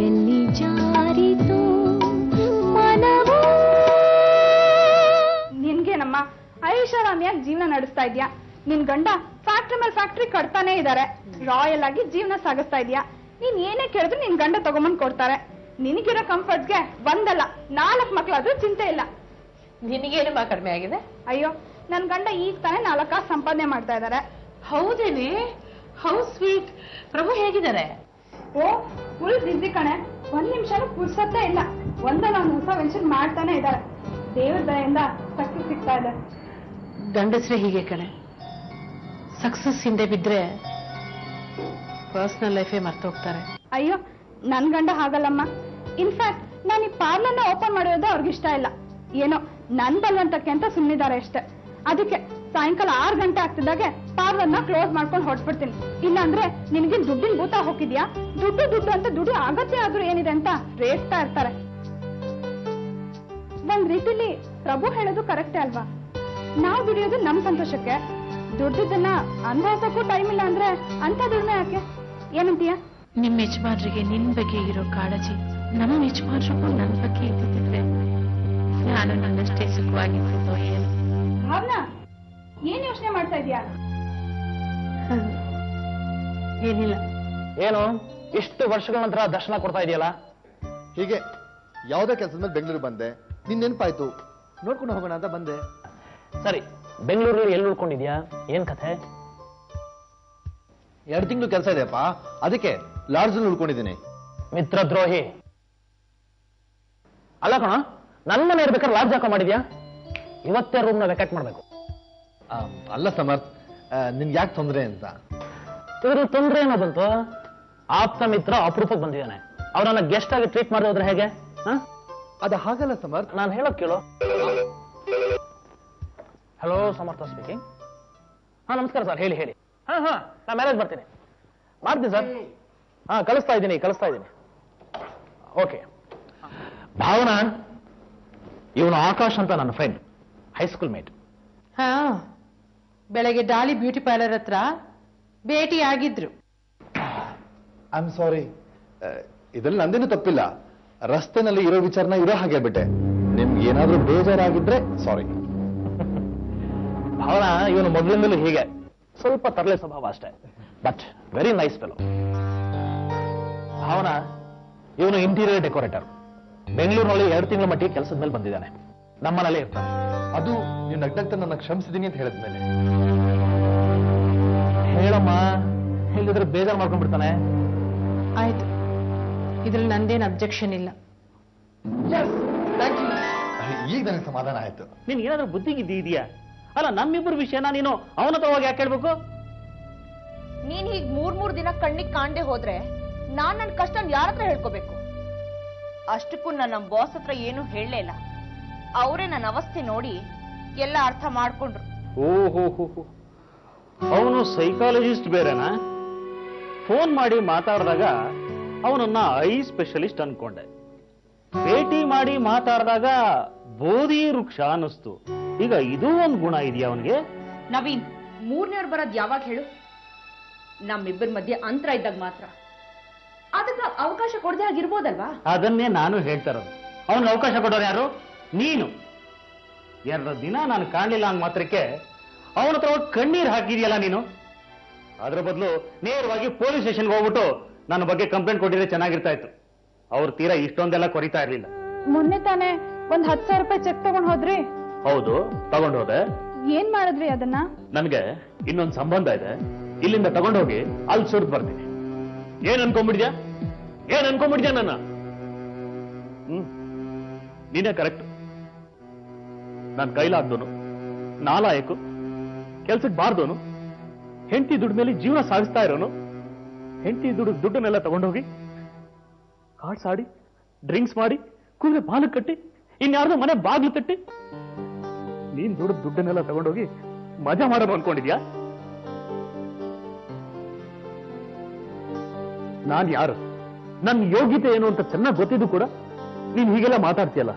ಎಲ್ಲಿ ಜಾರಿತು ಮನವು. ನಿನ್ಗೇನಮ್ಮ ಐಷಾರಾಮಿಯಾಗಿ ಜೀವನ ನಡೆಸ್ತಾ ಇದ್ಯಾ? ನಿನ್ ಗಂಡ ಫ್ಯಾಕ್ಟ್ರಿ ಮೇಲೆ ಫ್ಯಾಕ್ಟ್ರಿ ಕಟ್ತಾನೆ ಇದಾರೆ, ರಾಯಲ್ ಆಗಿ ಜೀವನ ಸಾಗಿಸ್ತಾ ಇದ್ಯಾ. ನೀನ್ ಏನೇ ಕೇಳಿದ್ರು ನಿನ್ ಗಂಡ ತಗೊಂಬಂದ್ ಕೊಡ್ತಾರೆ. ನಿನಗಿರೋ ಕಂಫರ್ಟ್ಗೆ ಒಂದಲ್ಲ 4 ಮಕ್ಳಾದ್ರೂ ಚಿಂತೆ ಇಲ್ಲ. ನಿನಗೇನಮ್ಮ ಕಡಿಮೆ ಆಗಿದೆ? ಅಯ್ಯೋ, ನನ್ ಗಂಡ ಈಗ ತಾನೇ 4 ಕಾಸು ಸಂಪಾದನೆ ಮಾಡ್ತಾ ಇದಾರೆ. ಹೌದೇನೆ? How sweet. ಪ್ರಭು ಹೇಗಿದ್ದಾರೆ? ಓ, ಫುಲ್ ಬಿಸಿ ಕಣೆ. 1 ನಿಮಿಷನೂ ಪುರ್ಸತ್ತೇ ಇಲ್ಲ. ಒಂದಲ್ಲ ಒಂದು ಹೊಸ ವೆಂಚರ್ ಮಾಡ್ತಾನೆ ಇದ್ದಾರೆ. ದೇವ್ರ ದಯೆಯಿಂದ ಸಕ್ಸಸ್ ಸಿಗ್ತಾ ಇದೆ. ಗಂಡಸ್ರೆ ಹೀಗೆ ಕಣೆ, ಸಕ್ಸಸ್ ಹಿಂದೆ ಬಿದ್ರೆ ಪರ್ಸನಲ್ ಲೈಫೇ ಮರ್ತೋಗ್ತಾರೆ. ಅಯ್ಯೋ, ನನ್ ಗಂಡ ಹಾಗಲ್ಲಮ್ಮ. ಇನ್ಫ್ಯಾಕ್ಟ್ ನಾನು ಈ ಪಾರ್ಲರ್ನ ಓಪನ್ ಮಾಡಿರೋದೇ ಅವ್ರಿಗಿಷ್ಟ ಇಲ್ಲ. ಏನೋ ನನ್ ಬಲ್ವಂತಕ್ಕೆ ಅಂತ ಸುಮ್ಮನಿದ್ದಾರೆ ಅಷ್ಟೇ. ಅದಕ್ಕೆ ಸಾಯಂಕಾಲ 6 ಗಂಟೆ ಆಗ್ತಿದ್ದಾಗೆ ಪಾರ್ಲರ್ನ ಕ್ಲೋಸ್ ಮಾಡ್ಕೊಂಡು ಹೊರಟ್ಬಿಡ್ತೀನಿ. ಇಲ್ಲಾಂದ್ರೆ ನಿನಗೆ ದುಡ್ಡಿನ ಭೂತ ಹೋಗಿದ್ಯಾ, ದುಡ್ಡು ದುಡ್ಡು ಅಂತ ದುಡ್ಡು ಅಗತ್ಯ ಆದ್ರೂ ಏನಿದೆ ಅಂತ ರೇಗ್ತಾ ಇರ್ತಾರೆ. ಒಂದ್ ರೀತಿಲಿ ಪ್ರಭು ಹೇಳೋದು ಕರೆಕ್ಟೇ ಅಲ್ವಾ? ನಾವು ದುಡಿಯೋದು ನಮ್ ಸಂತೋಷಕ್ಕೆ, ದುಡ್ಡದನ್ನ ಅನುಭವಿಸಕ್ಕೂ ಟೈಮ್ ಇಲ್ಲ ಅಂದ್ರೆ ಅಂತ ದುಡಿಮೆ ಯಾಕೆ? ಏನಂತೀಯ? ನಿಮ್ಮ ಯಜಮಾನ್ರಿಗೆ ನಿನ್ ಬಗ್ಗೆ ಇರೋ ಕಾಳಜಿ ನಮ್ಮ ಯಜಮಾನ್ರಿಗೂ ನನ್ ಬಗ್ಗೆ ಇದ್ದಿದ್ರೆ ನಾನು ನನ್ನಷ್ಟೇ ಸುಖವಾಗಿರ್ತಿದ್ದೋ ಏನು. ಭಾವನಾ, ಏನ್ ಯೋಚನೆ ಮಾಡ್ತಾ ಇದೀಯಾ? ಏನಿಲ್ಲ. ಏನು ಇಷ್ಟು ವರ್ಷಗಳ ನಂತರ ದರ್ಶನ ಕೊಡ್ತಾ ಇದೆಯಲ್ಲ? ಹೀಗೆ ಯಾವುದೇ ಕೆಲಸದ ಮೇಲೆ ಬೆಂಗಳೂರು ಬಂದೆ, ನಿನ್ ನೆನಪಾಯ್ತು, ನೋಡ್ಕೊಂಡು ಹೋಗೋಣ ಅಂತ ಬಂದೆ. ಸರಿ, ಬೆಂಗಳೂರಲ್ಲಿ ಎಲ್ಲಿ ಉಳ್ಕೊಂಡಿದ್ಯಾ? ಏನ್ ಕಥೆ? 2 ತಿಂಗಳು ಕೆಲಸ ಇದೆಯಪ್ಪ, ಅದಕ್ಕೆ ಲಾಡ್ಜ್ ಉಳ್ಕೊಂಡಿದ್ದೀನಿ. ಮಿತ್ರದ್ರೋಹಿ. ಅಲ್ಲ ಕಣ, ನನ್ನ ಮನೆ ಇರ್ಬೇಕಾದ್ರೆ ಲಾಡ್ಜ್ ಹಾಕೋ ಮಾಡಿದ್ಯಾ? ಇವತ್ತೇ ರೂಮ್ನ ವೆಕೆಟ್ ಮಾಡ್ಬೇಕು. ಅಲ್ಲ ಸಮರ್ಥ್, ನಿನ್ಗೆ ಯಾಕೆ ತೊಂದರೆ ಅಂತ? ಇದ್ರ ತೊಂದ್ರೆ ಏನೋ ಬಂತು? ಆಪ್ತ ಮಿತ್ರ ಅಪರೂಪಕ್ಕೆ ಬಂದಿದ್ದಾನೆ, ಅವರನ್ನ ಗೆಸ್ಟ್ ಆಗಿ ಟ್ರೀಟ್ ಮಾಡಿ ಹೋದ್ರೆ ಹೇಗೆ? ಅದು ಹಾಗಲ್ಲ ಸಮರ್ಥ್. ನಾನು ಹೇಳೋದ್ ಕೇಳು. ಹಲೋ, ಸಮರ್ಥ ಸ್ಪೀಕಿಂಗ್. ನಮಸ್ಕಾರ ಸರ್, ಹೇಳಿ ಹೇಳಿ. ನಾ ಮ್ಯಾರೇಜ್ ಮಾಡ್ತೀನಿ ಸರ್. ಕಳಿಸ್ತಾ ಇದ್ದೀನಿ. ಓಕೆ. ಭಾವನಾ, ಇವನು ಆಕಾಶ್ ಅಂತ ನನ್ನ ಫ್ರೆಂಡ್, ಹೈಸ್ಕೂಲ್ ಮೇಟ್. ಬೆಳಗ್ಗೆ ಡಾಲಿ ಬ್ಯೂಟಿ ಪಾರ್ಲರ್ ಹತ್ರ ಭೇಟಿ ಆಗಿದ್ರು. ಐ ಆಮ್ ಸಾರಿ, ಇದ್ರಲ್ಲಿ ನಂದೇನು ತಪ್ಪಿಲ್ಲ. ರಸ್ತೆನಲ್ಲಿ ಇರೋ ವಿಚಾರನ ಇರೋ ಹಾಗೆ ಬಿಟ್ಟೆ. ನಿಮ್ಗೆ ಏನಾದ್ರೂ ಬೇಜಾರಾಗಿದ್ರೆ ಸಾರಿ. ಭಾವನಾ, ಇವನು ಮೊದಲಿಂದಲೂ ಹೀಗೆ, ಸ್ವಲ್ಪ ತರಲೆ ಸ್ವಭಾವ ಅಷ್ಟೇ, but very nice fellow. Bhavana, ಇವನು ಇಂಟೀರಿಯರ್ ಡೆಕೋರೇಟರ್. ಬೆಂಗಳೂರಿನಲ್ಲಿ 2 ತಿಂಗಳ ಮಟ್ಟಿಗೆ ಕೆಲಸದ ಮೇಲೆ ಬಂದಿದ್ದಾನೆ. ನಮ್ಮನೇಲೇ ಇರ್ತಾನೆ. ಅದು ನೀವು ನಗ್ನಗ್ತಾ ನನ್ನ ಕ್ಷಮಿಸಿದೀನಿ ಅಂತ ಹೇಳಿದ್ಮೇಲೆ. ಹೇಳಮ್ಮ, ಹೇಳಿದ್ರೆ ಬೇಜಾರು ಮಾಡ್ಕೊಂಡ್ಬಿಡ್ತಾನೆ. ಆಯ್ತು, ಇದ್ರಲ್ಲಿ ನಂದೇನು ಅಬ್ಜೆಕ್ಷನ್ ಇಲ್ಲ. ಈಗ ನನಗೆ ಸಮಾಧಾನ ಆಯ್ತು. ನಿನ್ ಏನಾದ್ರೂ ಬುದ್ಧಿಗಿದ್ದಿ ಇದೆಯಾ? ಅಲ್ಲ, ನಮ್ಮಿಬ್ಬರ ವಿಷಯನ ನೀನು ಅವನ ಹತ್ರ ಹೋಗಿ ಯಾಕೆ ಹೇಳ್ಬೇಕು? ನೀನ್ ಹೀಗ್ 3 ದಿನ ಕಣ್ಣಿಗೆ ಕಾಣದೆ ಹೋದ್ರೆ ನಾನ್ ನನ್ ಕಷ್ಟ ಯಾರ ಹತ್ರ ಹೇಳ್ಕೋಬೇಕು? ಅಷ್ಟಕ್ಕೂ ನನ್ನ ಬಾಸ್ ಹತ್ರ ಏನು ಹೇಳಲೇ ಇಲ್ಲ. ಅವರೇ ನನ್ನ ಅವಸ್ಥೆ ನೋಡಿ ಎಲ್ಲ ಅರ್ಥ ಮಾಡ್ಕೊಂಡ್ರು. ಓಹೋ, ಅವನು ಸೈಕಾಲಜಿಸ್ಟ್ ಬೇರೆನಾ? ಫೋನ್ ಮಾಡಿ ಮಾತಾಡಿದಾಗ ಅವನನ್ನ ಐ ಸ್ಪೆಷಲಿಸ್ಟ್ ಅನ್ಕೊಂಡೆ. ಭೇಟಿ ಮಾಡಿ ಮಾತಾಡಿದಾಗ ಬೋಧಿ ವೃಕ್ಷ ಅನ್ನಿಸ್ತು. ಈಗ ಇದೂ ಒಂದು ಗುಣ ಇದೆಯಾ ಅವನಿಗೆ? ನವೀನ್, 3ನೇವ್ರು ಬರೋದ್ ಯಾವಾಗ ಹೇಳು? ನಮ್ಮಿಬ್ಬರ ಮಧ್ಯೆ ಅಂತರ ಇದ್ದಾಗ ಮಾತ್ರ. ಅದಕ್ಕೆ ಅವಕಾಶ ಕೊಡದೆ ಆಗಿರ್ಬೋದಲ್ವಾ? ಅದನ್ನೇ ನಾನು ಹೇಳ್ತಾ ಇರೋದು. ಅವನಿಗೆ ಅವಕಾಶ ಕೊಡೋರು ಯಾರು? ನೀನು. 2 ದಿನ ನಾನು ಕಾಣಲಿಲ್ಲ ಅಂದ ಮಾತ್ರಕ್ಕೆ ಅವನ ಹತ್ರ ಕಣ್ಣೀರು ಹಾಕಿದ್ಯಲ್ಲ ನೀನು. ಅದ್ರ ಬದಲು ನೇರವಾಗಿ ಪೊಲೀಸ್ ಸ್ಟೇಷನ್ಗೆ ಹೋಗ್ಬಿಟ್ಟು ನನ್ನ ಬಗ್ಗೆ ಕಂಪ್ಲೇಂಟ್ ಕೊಟ್ಟಿದ್ರೆ ಚೆನ್ನಾಗಿರ್ತಾ ಇತ್ತು. ಅವ್ರ ತೀರಾ ಇಷ್ಟೊಂದೆಲ್ಲ ಕೊರಿತಾ ಇರ್ಲಿಲ್ಲ. ಮೊನ್ನೆ ತಾನೇ ಒಂದ್ 10,000 ರೂಪಾಯಿ ಚೆಕ್ ತಗೊಂಡ್ ಹೋದ್ರಿ. ಹೌದು, ತಗೊಂಡು ಹೋದೆ. ಏನ್ ಮಾಡಿದ್ರಿ ಅದನ್ನ? ನನಗೆ ಇನ್ನೊಂದು ಸಂಬಂಧ ಇದೆ, ಇಲ್ಲಿಂದ ತಗೊಂಡೋಗಿ ಅಲ್ಲಿ ಸುರಿದು ಬರ್ತೀನಿ. ಏನ್ ಅನ್ಕೊಂಡ್ಬಿಡ್ಯಾ ನನ್ನ? ನೀನೇ ಕರೆಕ್ಟ್. ನಾನು ಕೈಲಾಗ್ದೋನು, ನಾಲಾಯಕು, ಕೆಲ್ಸಕ್ಕೆ ಬಾರ್ದೋನು, ಹೆಂಡತಿ ದುಡ್ಡು ಮೇಲೆ ಜೀವನ ಸಾಗಿಸ್ತಾ ಇರೋನು. ಹೆಂಡತಿ ದುಡ್ಡನ್ನೆಲ್ಲ ತಗೊಂಡೋಗಿ ಕಾರ್ಡ್ಸ್ ಆಡಿ, ಡ್ರಿಂಕ್ಸ್ ಮಾಡಿ, ಕೂದಲೆ ಬಾಲು ಕಟ್ಟಿ, ಇನ್ಯಾರ್ದೋ ಮನೆ ಬಾಗ್ಲು ತಟ್ಟಿ, ನೀನ್ ದುಡ್ಡನ್ನೆಲ್ಲ ತಗೊಂಡೋಗಿ ಮಜಾ ಮಾಡೋದು ಅನ್ಕೊಂಡಿದ್ಯಾ? ನಾನ್ ಯಾರು, ನನ್ನ ಯೋಗ್ಯತೆ ಏನು ಅಂತ ಚೆನ್ನಾಗಿ ಗೊತ್ತಿದ್ದು ಕೂಡ ನೀನ್ ಹೀಗೆಲ್ಲ ಮಾತಾಡ್ತೀಯಲ್ಲ.